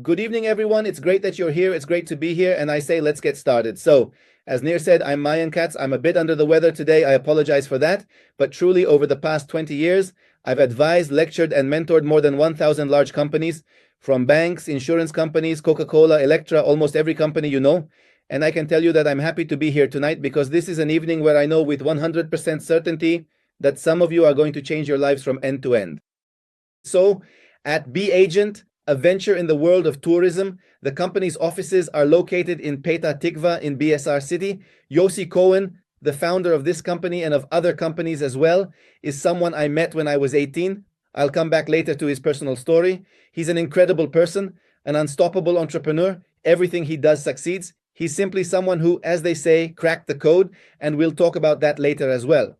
Good evening, everyone. It's great that you're here. It's great to be here. And I say, let's get started. So, as Nir said, I'm Mayan Katz. I'm a bit under the weather today. I apologize for that. But truly, over the past 20 years, I've advised, lectured, and mentored more than 1,000 large companies, from banks, insurance companies, Coca-Cola, Electra, almost every company you know. And I can tell you that I'm happy to be here tonight because this is an evening where I know with 100% certainty that some of you are going to change your lives from end to end. So, at B-Agent, a venture in the world of tourism, the company's offices are located in Petah Tikva in BSR City. Yossi Cohen, the founder of this company and of other companies as well, is someone I met when I was 18. I'll come back later to his personal story. He's an incredible person, an unstoppable entrepreneur. Everything he does succeeds. He's simply someone who, as they say, cracked the code, and we'll talk about that later as well.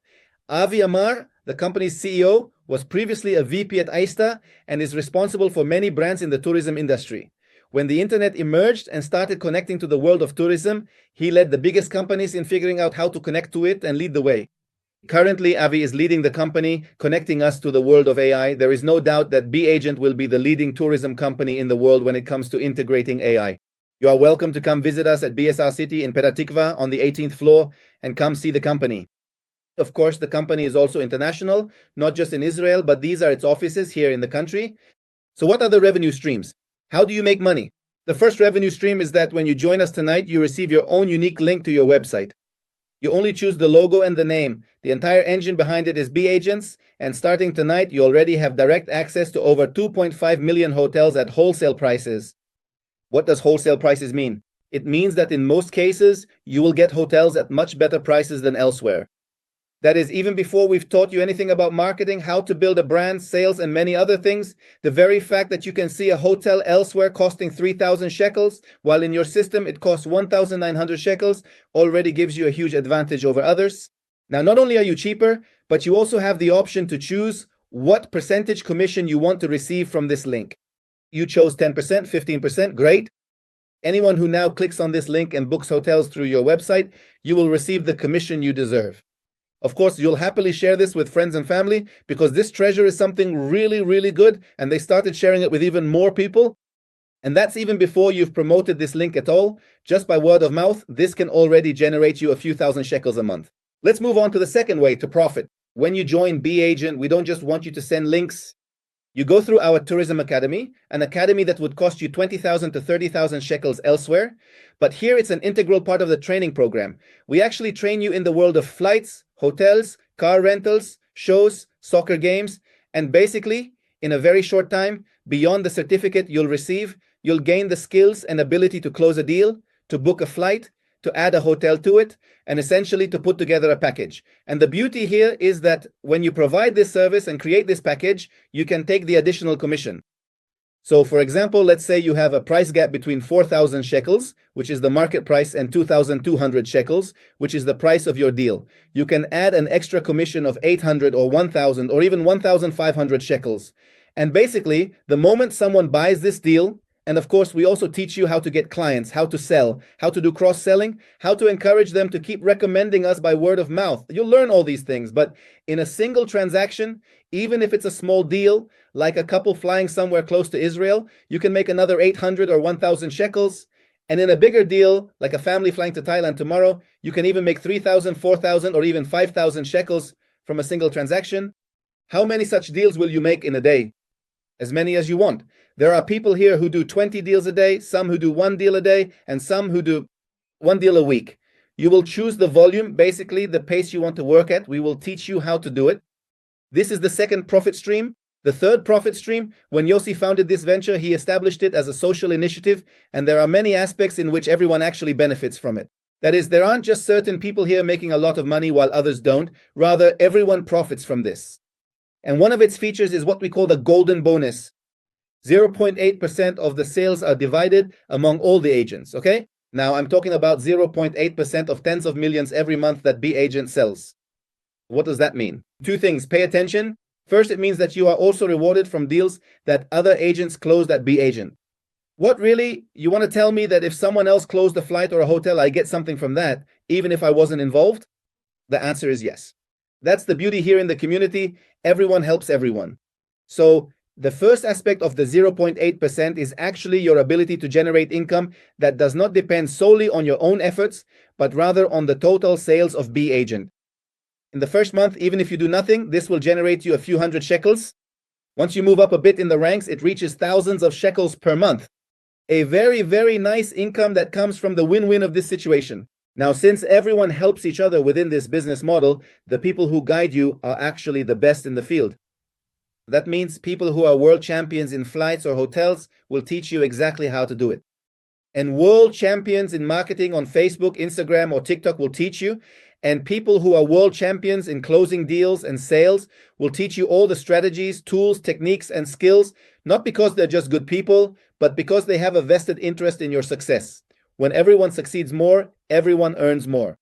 Avi Amar, the company's CEO, was previously a VP at Aista and is responsible for many brands in the tourism industry. When the internet emerged and started connecting to the world of tourism, he led the biggest companies in figuring out how to connect to it and lead the way. Currently, Avi is leading the company, connecting us to the world of AI. There is no doubt that B-Agent will be the leading tourism company in the world when it comes to integrating AI. You are welcome to come visit us at BSR City in Petah Tikva on the 18th floor and come see the company. Of course, the company is also international, not just in Israel, but these are its offices here in the country. So what are the revenue streams? How do you make money? The first revenue stream is that when you join us tonight, you receive your own unique link to your website. You only choose the logo and the name. The entire engine behind it is B-Agents, and starting tonight, you already have direct access to over 2.5 million hotels at wholesale prices. What does wholesale prices mean? It means that in most cases, you will get hotels at much better prices than elsewhere. That is, even before we've taught you anything about marketing, how to build a brand, sales, and many other things, the very fact that you can see a hotel elsewhere costing 3,000 shekels, while in your system it costs 1,900 shekels, already gives you a huge advantage over others. Now, not only are you cheaper, but you also have the option to choose what percentage commission you want to receive from this link. You chose 10%, 15%, great. Anyone who now clicks on this link and books hotels through your website, you will receive the commission you deserve. Of course, you'll happily share this with friends and family because this treasure is something really, really good, and they started sharing it with even more people. And that's even before you've promoted this link at all. Just by word of mouth, this can already generate you a few thousand shekels a month. Let's move on to the second way to profit. When you join B-Agent, we don't just want you to send links. You go through our tourism academy, an academy that would cost you 20,000 to 30,000 shekels elsewhere. But here it's an integral part of the training program. We actually train you in the world of flights, hotels, car rentals, shows, soccer games, and basically, in a very short time, beyond the certificate you'll receive, you'll gain the skills and ability to close a deal, to book a flight, to add a hotel to it, and essentially to put together a package. And the beauty here is that when you provide this service and create this package, you can take the additional commission. So for example, let's say you have a price gap between 4,000 shekels, which is the market price, and 2,200 shekels, which is the price of your deal. You can add an extra commission of 800 or 1,000 or even 1,500 shekels. And basically, the moment someone buys this deal, and of course, we also teach you how to get clients, how to sell, how to do cross-selling, how to encourage them to keep recommending us by word of mouth. You'll learn all these things, but in a single transaction, even if it's a small deal, like a couple flying somewhere close to Israel, you can make another 800 or 1,000 shekels. And in a bigger deal, like a family flying to Thailand tomorrow, you can even make 3,000, 4,000, or even 5,000 shekels from a single transaction. How many such deals will you make in a day? As many as you want. There are people here who do 20 deals a day, some who do one deal a day, and some who do one deal a week. You will choose the volume, basically the pace you want to work at. We will teach you how to do it. This is the second profit stream. The third profit stream, when Yossi founded this venture, he established it as a social initiative, and there are many aspects in which everyone actually benefits from it. That is, there aren't just certain people here making a lot of money while others don't. Rather, everyone profits from this. And one of its features is what we call the golden bonus. 0.8% of the sales are divided among all the agents, okay? Now, I'm talking about 0.8% of tens of millions every month that B-Agent sells. What does that mean? Two things. Pay attention. First, it means that you are also rewarded from deals that other agents closed at B-Agent. What really? You want to tell me that if someone else closed a flight or a hotel, I get something from that, even if I wasn't involved? The answer is yes. That's the beauty here in the community. Everyone helps everyone. So The first aspect of the 0.8% is actually your ability to generate income that does not depend solely on your own efforts, but rather on the total sales of B-Agent. In the first month, even if you do nothing, this will generate you a few hundred shekels. Once you move up a bit in the ranks, it reaches thousands of shekels per month. A very, very nice income that comes from the win-win of this situation. Now, since everyone helps each other within this business model, the people who guide you are actually the best in the field. That means people who are world champions in flights or hotels will teach you exactly how to do it. And world champions in marketing on Facebook, Instagram, or TikTok will teach you. And people who are world champions in closing deals and sales will teach you all the strategies, tools, techniques, and skills, not because they're just good people, but because they have a vested interest in your success. When everyone succeeds more, everyone earns more.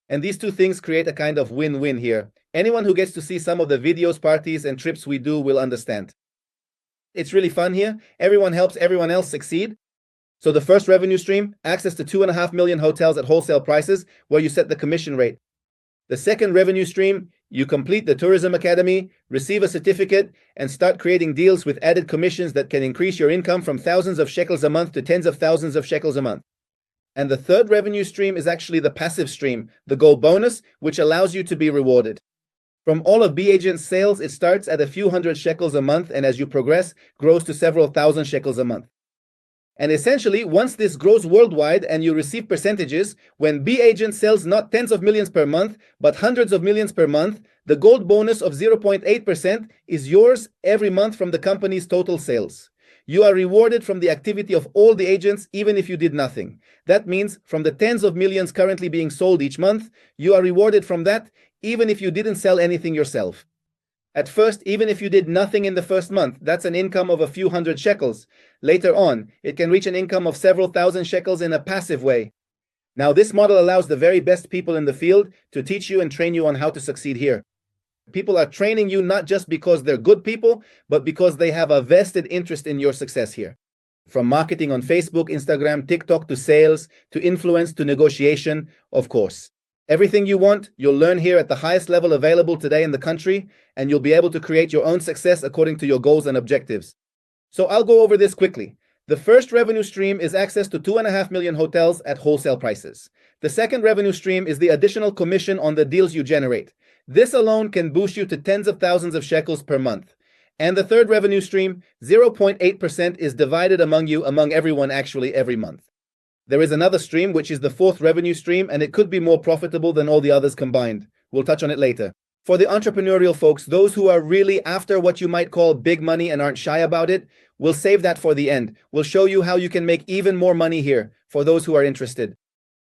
And these two things create a kind of win-win here. Anyone who gets to see some of the videos, parties, and trips we do will understand. It's really fun here. Everyone helps everyone else succeed. So the first revenue stream, access to 2.5 million hotels at wholesale prices, where you set the commission rate. The second revenue stream, you complete the Tourism Academy, receive a certificate, and start creating deals with added commissions that can increase your income from thousands of shekels a month to tens of thousands of shekels a month. And the third revenue stream is actually the passive stream, the gold bonus, which allows you to be rewarded. From all of B-Agent's sales, it starts at a few hundred shekels a month, and as you progress, grows to several thousand shekels a month. And essentially, once this grows worldwide and you receive percentages, when B-Agent sells not tens of millions per month, but hundreds of millions per month, the gold bonus of 0.8% is yours every month from the company's total sales. You are rewarded from the activity of all the agents, even if you did nothing. That means from the tens of millions currently being sold each month, you are rewarded from that, even if you didn't sell anything yourself. At first, even if you did nothing in the first month, that's an income of a few hundred shekels. Later on, it can reach an income of several thousand shekels in a passive way. Now, this model allows the very best people in the field to teach you and train you on how to succeed here. People are training you not just because they're good people, but because they have a vested interest in your success here. From marketing on Facebook, Instagram, TikTok, to sales, to influence, to negotiation, of course. Everything you want, you'll learn here at the highest level available today in the country, and you'll be able to create your own success according to your goals and objectives. So I'll go over this quickly. The first revenue stream is access to 2.5 million hotels at wholesale prices. The second revenue stream is the additional commission on the deals you generate. This alone can boost you to tens of thousands of shekels per month. And the third revenue stream, 0.8%, is divided among you, among everyone actually, every month. There is another stream, which is the fourth revenue stream, and it could be more profitable than all the others combined. We'll touch on it later. For the entrepreneurial folks, those who are really after what you might call big money and aren't shy about it, we'll save that for the end. We'll show you how you can make even more money here for those who are interested.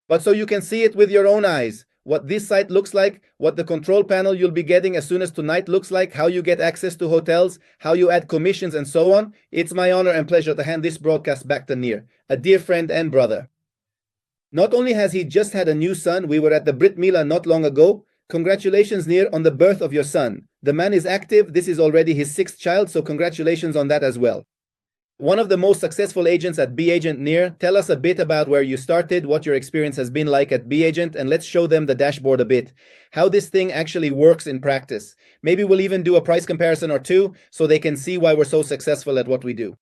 But so you can see it with your own eyes, what this site looks like, what the control panel you'll be getting as soon as tonight looks like, how you get access to hotels, how you add commissions, and so on, it's my honor and pleasure to hand this broadcast back to Nir, a dear friend and brother. Not only has he just had a new son, we were at the Brit Milah not long ago. Congratulations, Nir, on the birth of your son. The man is active. This is already his sixth child, so congratulations on that as well. One of the most successful agents at B-Agent, Nir, tell us a bit about where you started, what your experience has been like at B-Agent, and let's show them the dashboard a bit, how this thing actually works in practice. Maybe we'll even do a price comparison or two so they can see why we're so successful at what we do.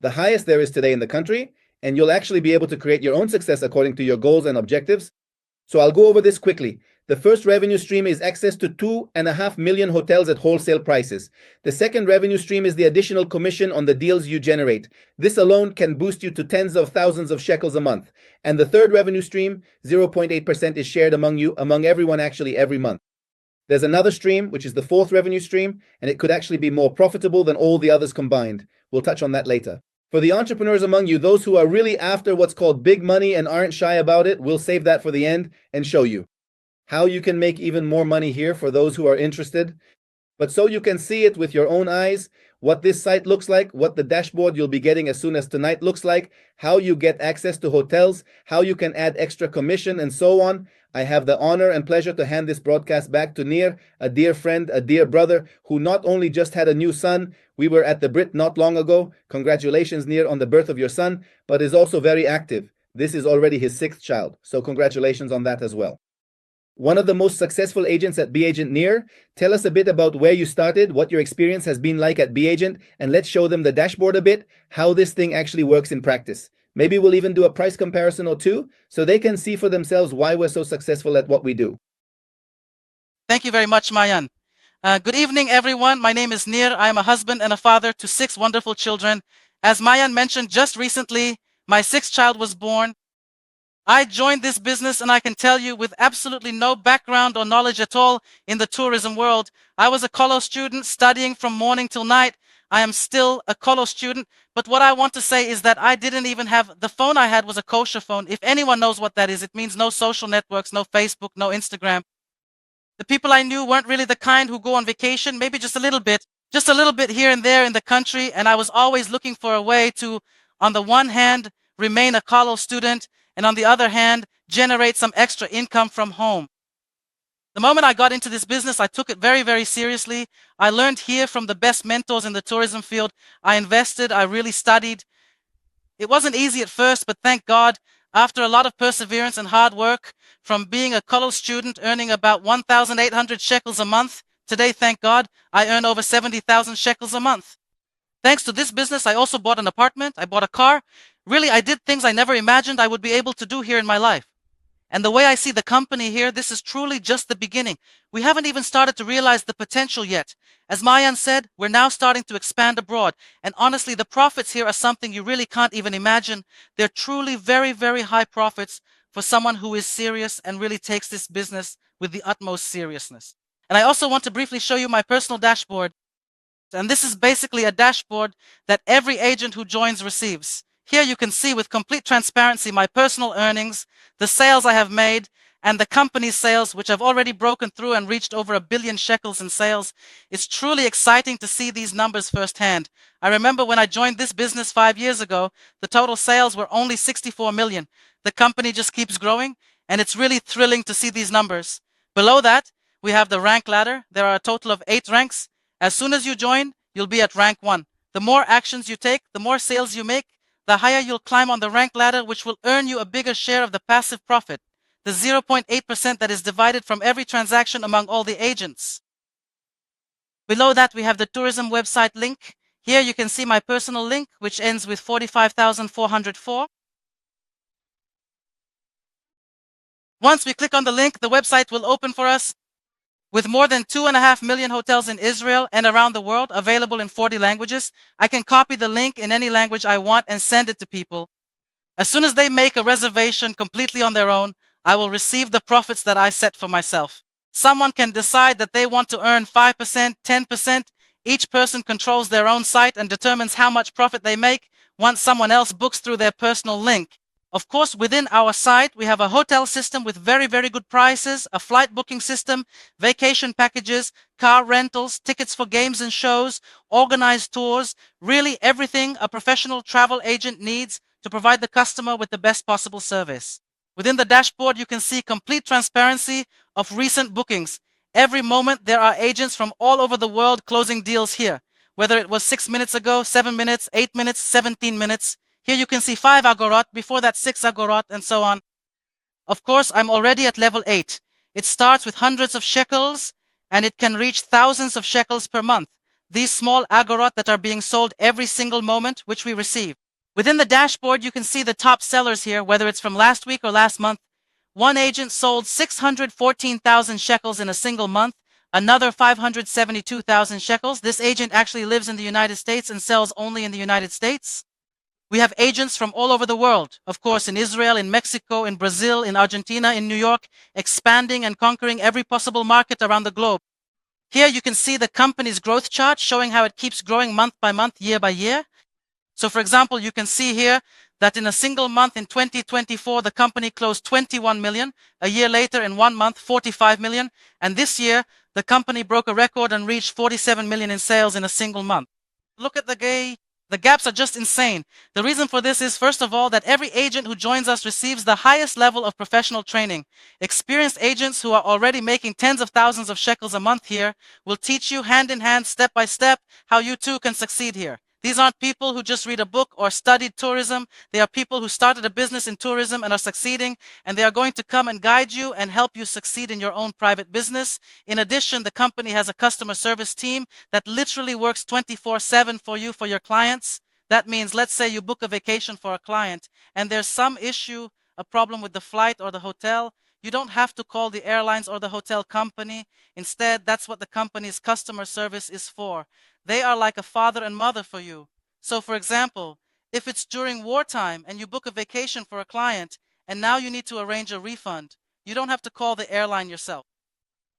The highest there is today in the country, and you'll actually be able to create your own success according to your goals and objectives. So I'll go over this quickly. The first revenue stream is access to 2.5 million hotels at wholesale prices. The second revenue stream is the additional commission on the deals you generate. This alone can boost you to tens of thousands of shekels a month. And the third revenue stream, 0.8%, is shared among everyone actually every month. There's another stream, which is the fourth revenue stream, and it could actually be more profitable than all the others combined. We'll touch on that later. For the entrepreneurs among you, those who are really after what's called big money and aren't shy about it, we'll save that for the end and show you how you can make even more money here for those who are interested. But so you can see it with your own eyes, what this site looks like, what the dashboard you'll be getting as soon as tonight looks like, how you get access to hotels, how you can add extra commission, and so on. I have the honor and pleasure to hand this broadcast back to Nir, a dear friend, a dear brother, who not only just had a new son, we were at the Brit not long ago, congratulations Nir on the birth of your son, but is also very active. This is already his sixth child, so congratulations on that as well. one of the most successful agents at BAgent Nir. Tell us a bit about where you started, what your experience has been like at BAgent, and let's show them the dashboard a bit, how this thing actually works in practice. Maybe we'll even do a price comparison or two so they can see for themselves why we're so successful at what we do. Thank you very much, Mayan. Good evening, everyone. My name is Nir. I am a husband and a father to 6 wonderful children. As Mayan mentioned just recently, my 6th child was born. I joined this business, and I can tell you, with absolutely no background or knowledge at all in the tourism world. I was a college student studying from morning till night. I am still a college student, but what I want to say is that I didn't even have, the phone I had was a kosher phone. If anyone knows what that is, it means no social networks, no Facebook, no Instagram. The people I knew weren't really the kind who go on vacation, maybe just a little bit here and there in the country, and I was always looking for a way to, on the one hand, remain a college student, and on the other hand, generate some extra income from home. The moment I got into this business, I took it very, very seriously. I learned here from the best mentors in the tourism field. I invested, I really studied. It wasn't easy at first, but thank God, after a lot of perseverance and hard work, from being a college student earning about 1,800 shekels a month, today, thank God, I earn over 70,000 shekels a month. Thanks to this business, I also bought an apartment, I bought a car. Really, I did things I never imagined I would be able to do here in my life. And the way I see the company here, this is truly just the beginning. We haven't even started to realize the potential yet. As Mayan said, we're now starting to expand abroad. And honestly, the profits here are something you really can't even imagine. They're truly very, very high profits for someone who is serious and really takes this business with the utmost seriousness. And I also want to briefly show you my personal dashboard. And this is basically a dashboard that every agent who joins receives. Here you can see with complete transparency my personal earnings, the sales I have made, and the company's sales, which have already broken through and reached over 1 billion shekels in sales. It's truly exciting to see these numbers firsthand. I remember when I joined this business 5 years ago, the total sales were only 64 million. The company just keeps growing, and it's really thrilling to see these numbers. Below that, we have the rank ladder. There are a total of 8 ranks. As soon as you join, you'll be at rank 1. The more actions you take, the more sales you make, the higher you'll climb on the rank ladder, which will earn you a bigger share of the passive profit, the 0.8% that is divided from every transaction among all the agents. Below that, we have the tourism website link. Here you can see my personal link, which ends with 45,404. Once we click on the link, the website will open for us. With more than 2.5 million hotels in Israel and around the world available in 40 languages, I can copy the link in any language I want and send it to people. As soon as they make a reservation completely on their own, I will receive the profits that I set for myself. Someone can decide that they want to earn 5%, 10%. Each person controls their own site and determines how much profit they make once someone else books through their personal link. Of course, within our site, we have a hotel system with very, very good prices, a flight booking system, vacation packages, car rentals, tickets for games and shows, organized tours, really everything a professional travel agent needs to provide the customer with the best possible service. Within the dashboard, you can see complete transparency of recent bookings. Every moment, there are agents from all over the world closing deals here, whether it was 6 minutes ago, 7 minutes, 8 minutes, 17 minutes. Here you can see 5 agorot, before that 6 agorot, and so on. Of course, I'm already at level 8. It starts with hundreds of shekels, and it can reach thousands of shekels per month. These small agorot that are being sold every single moment, which we receive. Within the dashboard, you can see the top sellers here, whether it's from last week or last month. One agent sold 614,000 shekels in a single month, another 572,000 shekels. This agent actually lives in the United States and sells only in the United States. We have agents from all over the world, of course, in Israel, in Mexico, in Brazil, in Argentina, in New York, expanding and conquering every possible market around the globe. Here you can see the company's growth chart showing how it keeps growing month by month, year by year. So for example, you can see here that in a single month in 2024, the company closed 21 million. A year later, in 1 month, 45 million. And this year, the company broke a record and reached 47 million in sales in a single month. Look at the gaps are just insane. The reason for this is, first of all, that every agent who joins us receives the highest level of professional training. Experienced agents who are already making tens of thousands of shekels a month here will teach you hand in hand, step by step, how you too can succeed here. These aren't people who just read a book or studied tourism. They are people who started a business in tourism and are succeeding, and they are going to come and guide you and help you succeed in your own private business. In addition, the company has a customer service team that literally works 24/7 for you, for your clients. That means, let's say you book a vacation for a client and there's some issue, a problem with the flight or the hotel. You don't have to call the airlines or the hotel company. Instead, that's what the company's customer service is for. They are like a father and mother for you. So for example, if it's during wartime and you book a vacation for a client and now you need to arrange a refund, you don't have to call the airline yourself.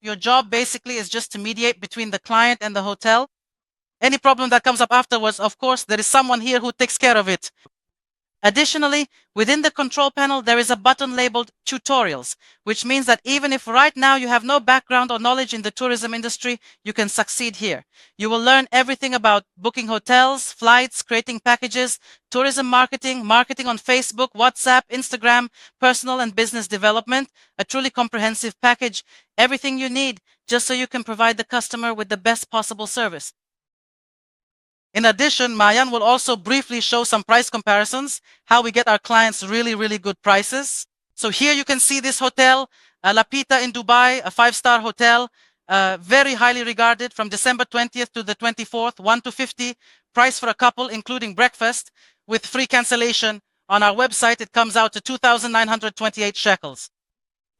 Your job basically is just to mediate between the client and the hotel. Any problem that comes up afterwards, of course, there is someone here who takes care of it. Additionally, within the control panel, there is a button labeled Tutorials, which means that even if right now you have no background or knowledge in the tourism industry, you can succeed here. You will learn everything about booking hotels, flights, creating packages, tourism marketing, marketing on Facebook, WhatsApp, Instagram, personal and business development, a truly comprehensive package, everything you need just so you can provide the customer with the best possible service. In addition, Mayan will also briefly show some price comparisons, how we get our clients really good prices. So here you can see this hotel, Lapita in Dubai, a 5-star hotel, very highly regarded, from December 20th to the 24th, 1 to 50, price for a couple, including breakfast, with free cancellation. On our website, it comes out to 2,928 shekels.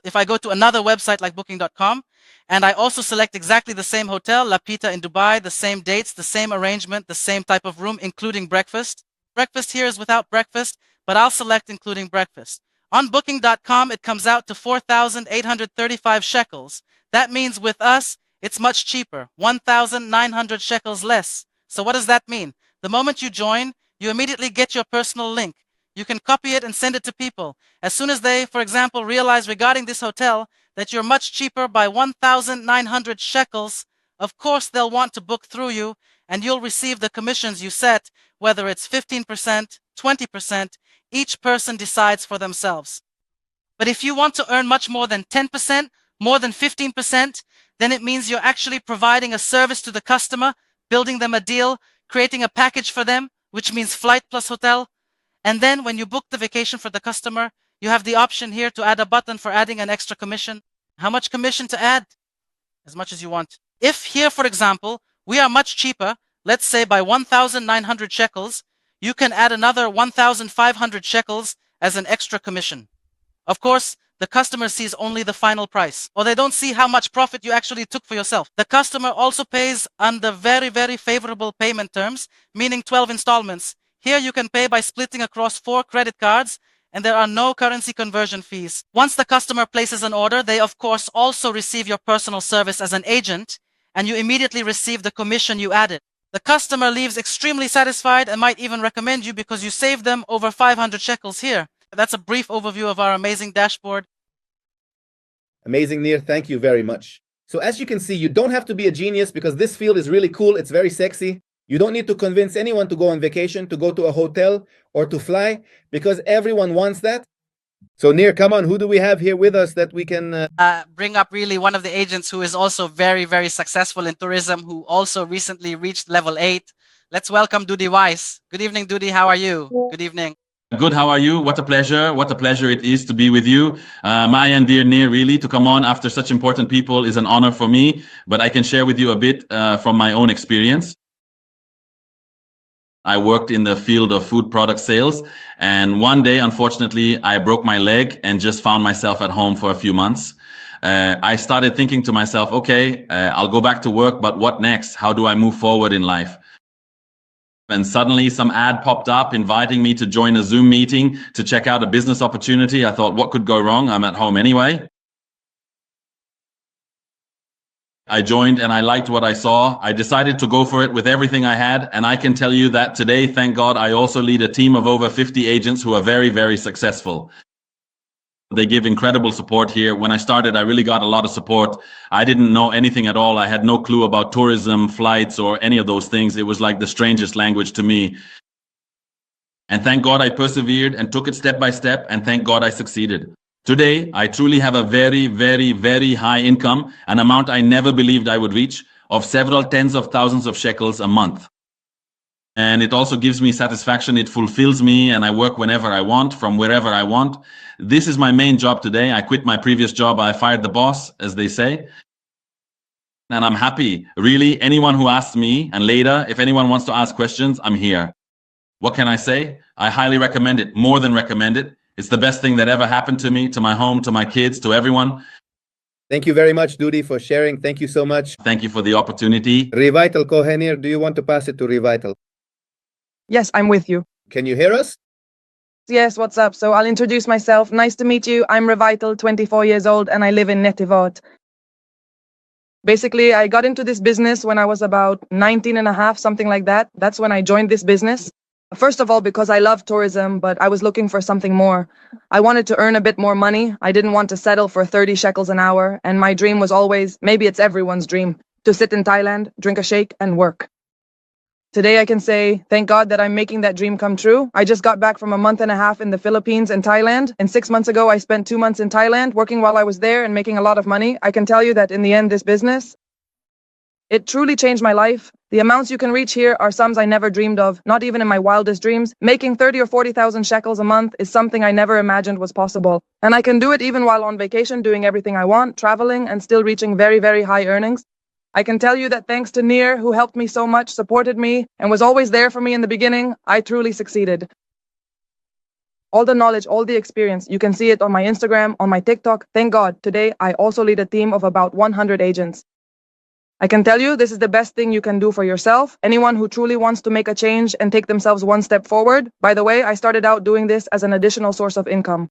If I go to another website like booking.com, and I also select exactly the same hotel, Lapita in Dubai, the same dates, the same arrangement, the same type of room, including breakfast. Breakfast here is without breakfast, but I'll select including breakfast. On booking.com, it comes out to 4,835 shekels. That means with us, it's much cheaper, 1,900 shekels less. So what does that mean? The moment you join, you immediately get your personal link. You can copy it and send it to people. As soon as they, for example, realize regarding this hotel that you're much cheaper by 1,900 shekels, of course they'll want to book through you, and you'll receive the commissions you set, whether it's 15%, 20%, each person decides for themselves. But if you want to earn much more than 10%, more than 15%, then it means you're actually providing a service to the customer, building them a deal, creating a package for them, which means flight plus hotel. And then when you book the vacation for the customer, you have the option here to add a button for adding an extra commission. How much commission to add? As much as you want. If here, for example, we are much cheaper, let's say by 1,900 shekels, you can add another 1,500 shekels as an extra commission. Of course, the customer sees only the final price, or they don't see how much profit you actually took for yourself. The customer also pays under very favorable payment terms, meaning 12 installments. Here you can pay by splitting across 4 credit cards, and there are no currency conversion fees. Once the customer places an order, they of course also receive your personal service as an agent, and you immediately receive the commission you added. The customer leaves extremely satisfied and might even recommend you because you saved them over 500 shekels here. That's a brief overview of our amazing dashboard. Amazing, Nir. Thank you very much. So as you can see, you don't have to be a genius because this field is really cool. It's very sexy. You don't need to convince anyone to go on vacation, to go to a hotel, or to fly, because everyone wants that. So Nir, come on, who do we have here with us that we can bring up really one of the agents who is also very successful in tourism, who also recently reached level 8. Let's welcome Dudi Weiss. Good evening, Dudi. How are you? Good evening. Good. How are you? What a pleasure. What a pleasure it is to be with you. Maya and dear Nir, really, to come on after such important people is an honor for me, but I can share with you a bit from my own experience. I worked in the field of food product sales, and one day, unfortunately, I broke my leg and just found myself at home for a few months. I started thinking to myself, okay, I'll go back to work, but what next? How do I move forward in life? And suddenly some ad popped up inviting me to join a Zoom meeting to check out a business opportunity. I thought, what could go wrong? I'm at home anyway. I joined and I liked what I saw. I decided to go for it with everything I had. And I can tell you that today, thank God, I also lead a team of over 50 agents who are very successful. They give incredible support here. When I started, I really got a lot of support. I didn't know anything at all. I had no clue about tourism, flights, or any of those things. It was like the strangest language to me. And thank God I persevered and took it step by step. And thank God I succeeded. Today, I truly have a very high income, an amount I never believed I would reach, of several tens of thousands of shekels a month. And it also gives me satisfaction. It fulfills me, and I work whenever I want, from wherever I want. This is my main job today. I quit my previous job. I fired the boss, as they say. And I'm happy. Really, anyone who asks me, and later, if anyone wants to ask questions, I'm here. What can I say? I highly recommend it, more than recommend it. It's the best thing that ever happened to me, to my home, to my kids, to everyone. Thank you very much, Dudi, for sharing. Thank you so much. Thank you for the opportunity. Revital Kohenir, do you want to pass it to Revital? Yes, I'm with you. Can you hear us? Yes, what's up? So I'll introduce myself. Nice to meet you. I'm Revital, 24 years old, and I live in Netivot. Basically, I got into this business when I was about 19 and a half, something like that. That's when I joined this business. First of all, because I love tourism, but I was looking for something more. I wanted to earn a bit more money. I didn't want to settle for 30 shekels an hour. And my dream was always, maybe it's everyone's dream, to sit in Thailand, drink a shake, and work. Today I can say, thank God that I'm making that dream come true. I just got back from a month and a half in the Philippines and Thailand. And 6 months ago, I spent 2 months in Thailand working while I was there and making a lot of money. I can tell you that in the end, this business, it truly changed my life. The amounts you can reach here are sums I never dreamed of, not even in my wildest dreams. Making 30 or 40,000 shekels a month is something I never imagined was possible. And I can do it even while on vacation, doing everything I want, traveling, and still reaching very, very high earnings. I can tell you that thanks to Nir, who helped me so much, supported me, and was always there for me in the beginning, I truly succeeded. All the knowledge, all the experience, you can see it on my Instagram, on my TikTok. Thank God, today I also lead a team of about 100 agents. I can tell you this is the best thing you can do for yourself. Anyone who truly wants to make a change and take themselves one step forward. By the way, I started out doing this as an additional source of income.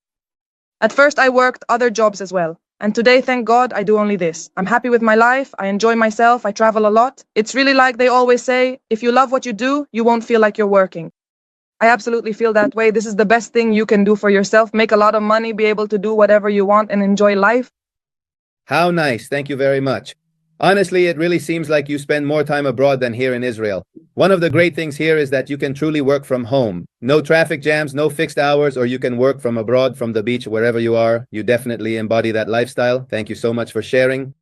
At first, I worked other jobs as well. And today, thank God, I do only this. I'm happy with my life. I enjoy myself. I travel a lot. It's really like they always say, if you love what you do, you won't feel like you're working. I absolutely feel that way. This is the best thing you can do for yourself. Make a lot of money, be able to do whatever you want and enjoy life. How nice. Thank you very much. Honestly, it really seems like you spend more time abroad than here in Israel. One of the great things here is that you can truly work from home. No traffic jams, no fixed hours, or you can work from abroad, from the beach, wherever you are. You definitely embody that lifestyle. Thank you so much for sharing.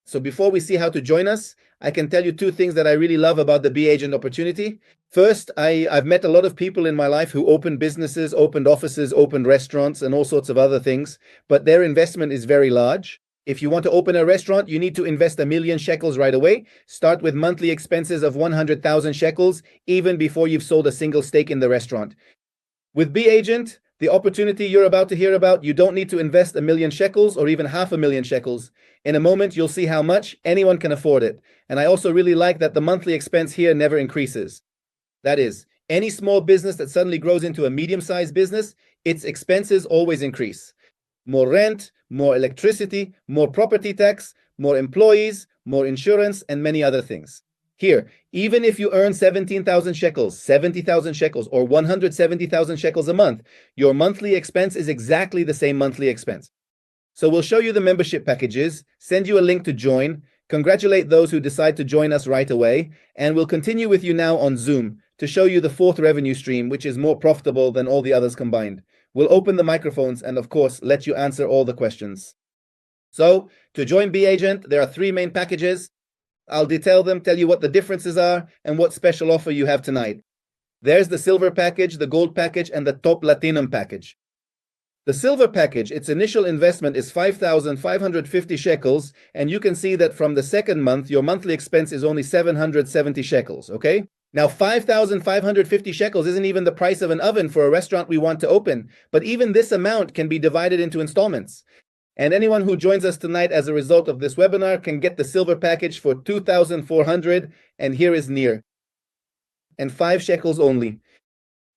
So before we see how to join us, I can tell you 2 things that I really love about the Be Agent opportunity. First, I've met a lot of people in my life who opened businesses, opened offices, opened restaurants, and all sorts of other things, but their investment is very large. If you want to open a restaurant, you need to invest 1 million shekels right away. Start with monthly expenses of 100,000 shekels, even before you've sold a single steak in the restaurant. With Be Agent, the opportunity you're about to hear about, you don't need to invest 1 million shekels or even 500,000 shekels. In a moment, you'll see how much. Anyone can afford it. And I also really like that the monthly expense here never increases. That is, any small business that suddenly grows into a medium-sized business, its expenses always increase. More rent, more electricity, more property tax, more employees, more insurance, and many other things. Here, even if you earn 17,000 shekels, 70,000 shekels, or 170,000 shekels a month, your monthly expense is exactly the same monthly expense. So we'll show you the membership packages, send you a link to join, congratulate those who decide to join us right away, and we'll continue with you now on Zoom to show you the 4th revenue stream, which is more profitable than all the others combined. We'll open the microphones and, of course, let you answer all the questions. So, to join Be Agent, there are 3 main packages. I'll detail them, tell you what the differences are, and what special offer you have tonight. There's the silver package, the gold package, and the top platinum package. The silver package, its initial investment is 5,550 shekels, and you can see that from the 2nd month, your monthly expense is only 770 shekels, okay? Now, 5,550 shekels isn't even the price of an oven for a restaurant we want to open, but even this amount can be divided into installments. And anyone who joins us tonight as a result of this webinar can get the silver package for 2,400, and here is Nir. And 5 shekels only.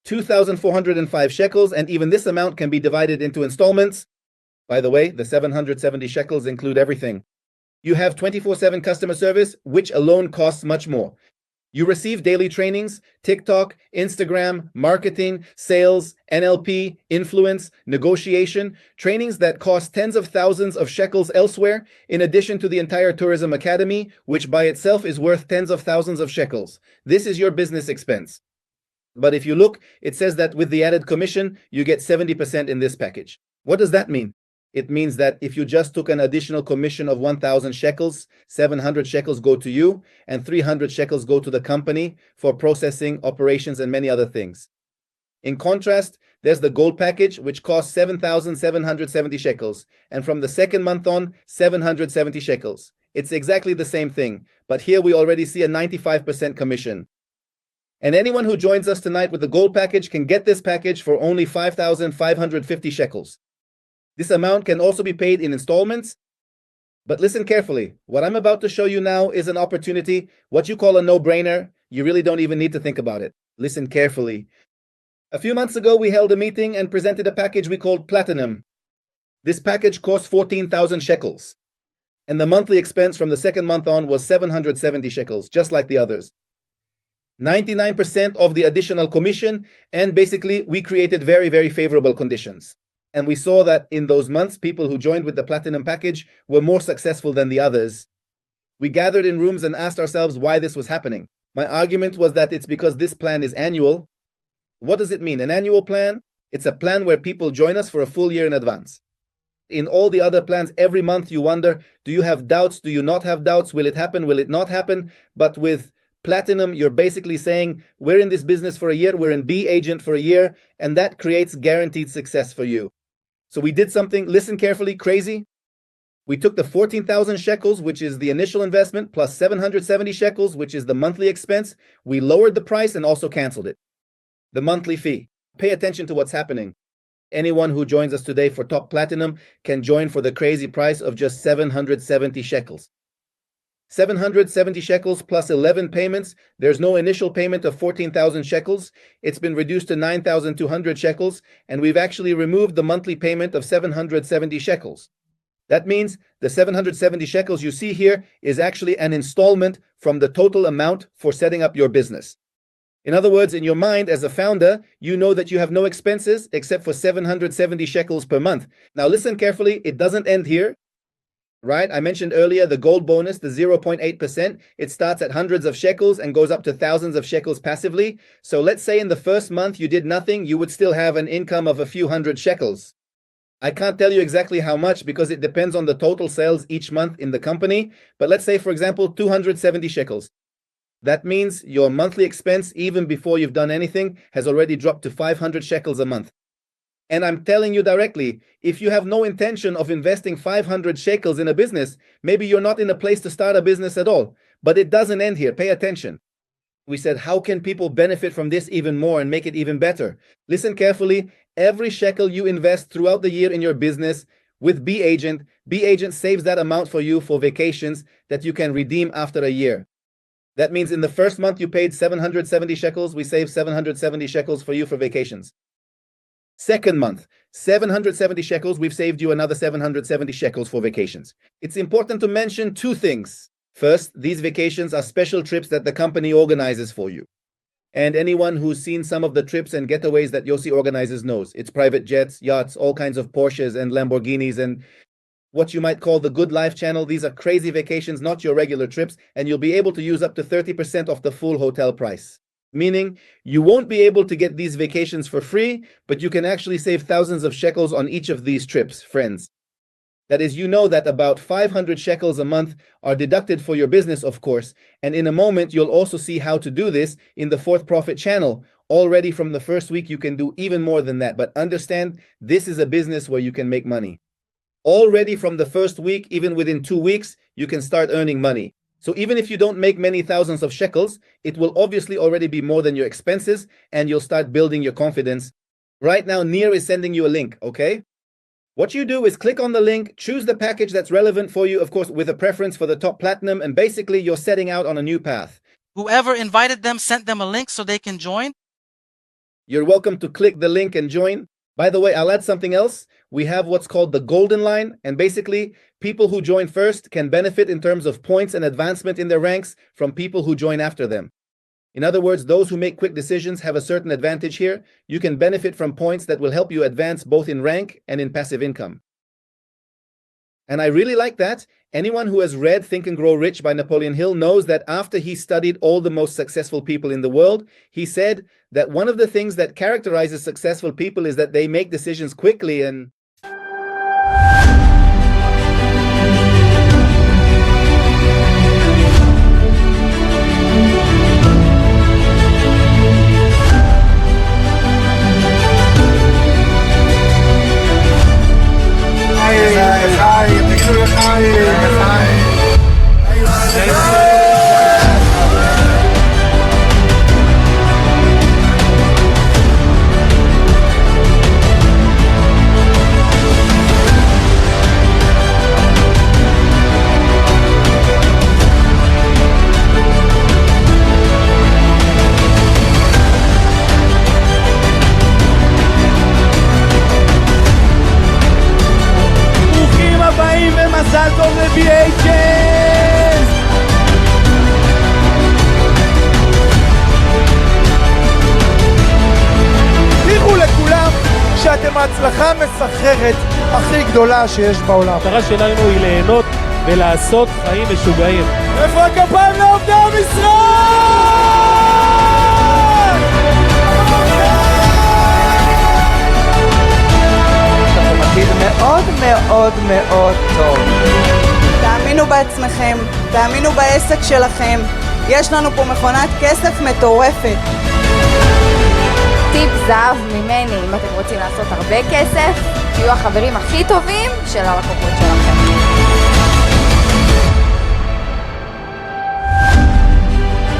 2,405 shekels, and even this amount can be divided into installments. By the way, the 770 shekels include everything. You have 24/7 customer service, which alone costs much more. You receive daily trainings, TikTok, Instagram, marketing, sales, NLP, influence, negotiation, trainings that cost tens of thousands of shekels elsewhere, in addition to the entire Tourism Academy, which by itself is worth tens of thousands of shekels. This is your business expense. But if you look, it says that with the added commission, you get 70% in this package. What does that mean? It means that if you just took an additional commission of 1,000 shekels, 700 shekels go to you, and 300 shekels go to the company for processing, operations, and many other things. In contrast, there's the gold package, which costs 7,770 shekels, and from the second month on, 770 shekels. It's exactly the same thing, but here we already see a 95% commission. And anyone who joins us tonight with the gold package can get this package for only 5,550 shekels. This amount can also be paid in installments. But listen carefully. What I'm about to show you now is an opportunity, what you call a no-brainer. You really don't even need to think about it. Listen carefully. A few months ago, we held a meeting and presented a package we called Platinum. This package cost 14,000 shekels. And the monthly expense from the second month on was 770 shekels, just like the others. 99% of the additional commission, and basically we created very, very favorable conditions. And we saw that in those months, people who joined with the Platinum package were more successful than the others. We gathered in rooms and asked ourselves why this was happening. My argument was that it's because this plan is annual. What does it mean? An annual plan? It's a plan where people join us for a full year in advance. In all the other plans, every month you wonder, do you have doubts? Do you not have doubts? Will it happen? Will it not happen? But with Platinum, you're basically saying, we're in this business for a year, we're in Be Agent for a year, and that creates guaranteed success for you. So we did something, listen carefully, crazy. We took the 14,000 shekels, which is the initial investment, plus 770 shekels, which is the monthly expense. We lowered the price and also canceled it. The monthly fee. Pay attention to what's happening. Anyone who joins us today for Top Platinum can join for the crazy price of just 770 shekels. 770 shekels plus 11 payments. There's no initial payment of 14,000 shekels. It's been reduced to 9,200 shekels, and we've actually removed the monthly payment of 770 shekels. That means the 770 shekels you see here is actually an installment from the total amount for setting up your business. In other words, in your mind as a founder, you know that you have no expenses except for 770 shekels per month. Now listen carefully, it doesn't end here. Right? I mentioned earlier the gold bonus, the 0.8%. It starts at hundreds of shekels and goes up to thousands of shekels passively. So let's say in the first month you did nothing, you would still have an income of a few hundred shekels. I can't tell you exactly how much because it depends on the total sales each month in the company. But let's say, for example, 270 shekels. That means your monthly expense, even before you've done anything, has already dropped to 500 shekels a month. And I'm telling you directly, if you have no intention of investing 500 shekels in a business, maybe you're not in a place to start a business at all. But it doesn't end here. Pay attention. We said, how can people benefit from this even more and make it even better? Listen carefully. Every shekel you invest throughout the year in your business with Be Agent saves that amount for you for vacations that you can redeem after a year. That means in the first month you paid 770 shekels, we save 770 shekels for you for vacations. Second month, 770 shekels, we've saved you another 770 shekels for vacations. It's important to mention two things. First, these vacations are special trips that the company organizes for you. And anyone who's seen some of the trips and getaways that Yossi organizes knows. It's private jets, yachts, all kinds of Porsches and Lamborghinis and what you might call the Good Life channel. These are crazy vacations, not your regular trips, and you'll be able to use up to 30% off the full hotel price. Meaning, you won't be able to get these vacations for free, but you can actually save thousands of shekels on each of these trips, friends. That is, you know that about 500 shekels a month are deducted for your business, of course, and in a moment you'll also see how to do this in the Fourth Profit channel. Already from the first week you can do even more than that, but understand this is a business where you can make money. Already from the first week, even within 2 weeks, you can start earning money. So even if you don't make many thousands of shekels, it will obviously already be more than your expenses, and you'll start building your confidence. Right now, Nir is sending you a link, okay? What you do is click on the link, choose the package that's relevant for you, of course, with a preference for the Top Platinum, and basically you're setting out on a new path. Whoever invited them sent them a link so they can join. You're welcome to click the link and join. By the way, I'll add something else. We have what's called the Golden Line, and basically, people who join first can benefit in terms of points and advancement in their ranks from people who join after them. In other words, those who make quick decisions have a certain advantage here. You can benefit from points that will help you advance both in rank and in passive income. And I really like that. Anyone who has read Think and Grow Rich by Napoleon Hill knows that after he studied all the most successful people in the world, he said that one of the things that characterizes successful people is that they make decisions quickly and מזל טוב ל-BHS! תראו לכולם שאתם ההצלחה המסחררת הכי גדולה שיש בעולם. המטרה שלנו היא ליהנות ולעשות חיים משוגעים. איפה הכפיים לעובדי המשרד? עתיד מאוד מאוד מאוד טוב. תאמינו בעצמכם, תאמינו בעסק שלכם. יש לנו פה מכונת כסף מטורפת. טיפ זהב ממני, אם אתם רוצים לעשות הרבה כסף, תהיו החברים הכי טובים של הלקוחות שלכם.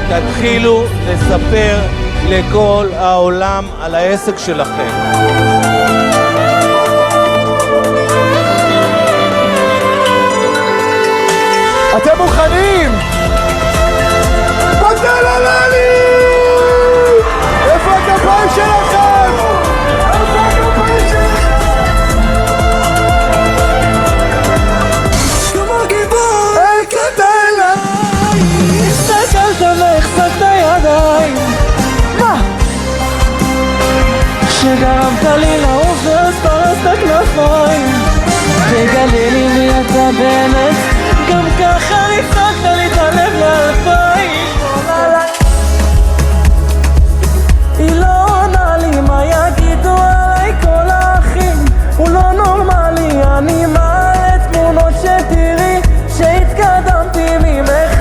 תתחילו לספר לכל העולם על העסק שלכם. אתם מוכנים? בטל עלני! איפה הכפיים שלכם? איפה הכפיים שלכם? כמו גיבור! הקלת אליי! הסתכלת והחזקת ידיים. מה? כשגרמת לי לעוף ואז פרסת כנפיים. תגלה לי מי אתה באמת, גם ככה ריסקת לי את הלב לאלפיים. היא לא עונה לי מה יגידו עליי כל האחים. הוא לא נורמלי, אני מעלה תמונות שתראי שהתקדמתי ממך.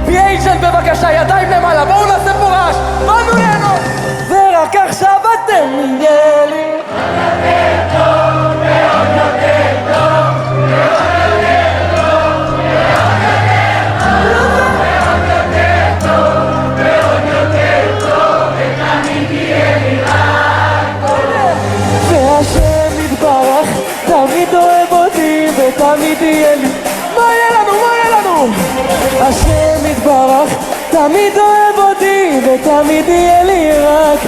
BHS בבקשה, ידיים למעלה, בואו נעשה פה רעש. באנו ליהנות ורק עכשיו אתם מגלים תמיד אוהב אותי ותמיד יהיה לי. מה יהיה לנו? מה יהיה לנו? השם יתברך תמיד אוהב אותי ותמיד יהיה לי רק